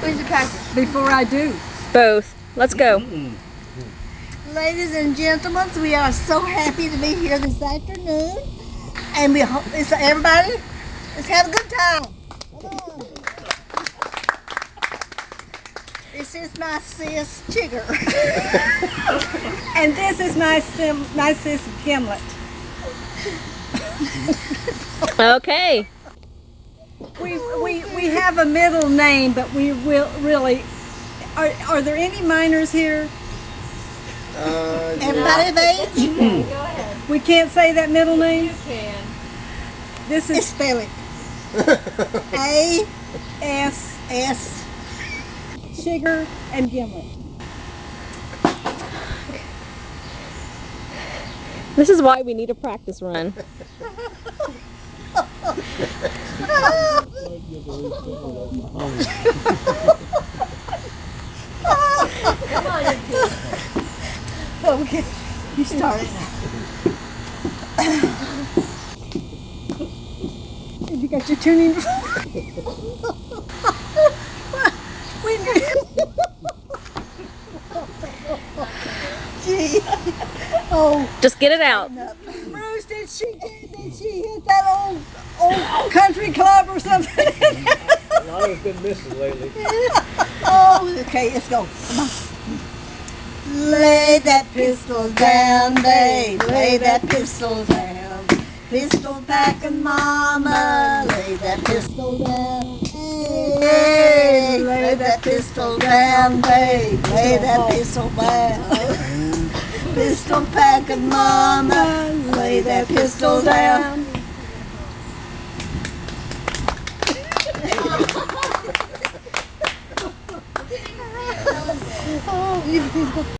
Where's your package? before I do. Both. Let's go. Ladies and gentlemen, we are so happy to be here this afternoon. And we hope everybody, let's have a good time. Come on. This is my sis Chigger. And this is my sis Gimlet. Okay. We have a middle name, but we will really. Are there any minors here? Everybody of age? Go ahead. We can't say that middle name. You can. This It's is spell it. A-S Sugar and Gimlet. This is why we need a practice run. Come on, you two. Okay, you started now. Have you got your tuning? We knew. Gee. Oh, Just get it out. Bruce, did she hit that old country club or something? A lot has been missing lately. oh, okay, let's go. Come on. Lay that pistol down, babe. Lay that pistol down. Pistol packing mama. Lay that pistol down. Hey, lay that pistol down, babe. Lay that pistol down. Pistol packing mama. Lay that pistol down. Oh,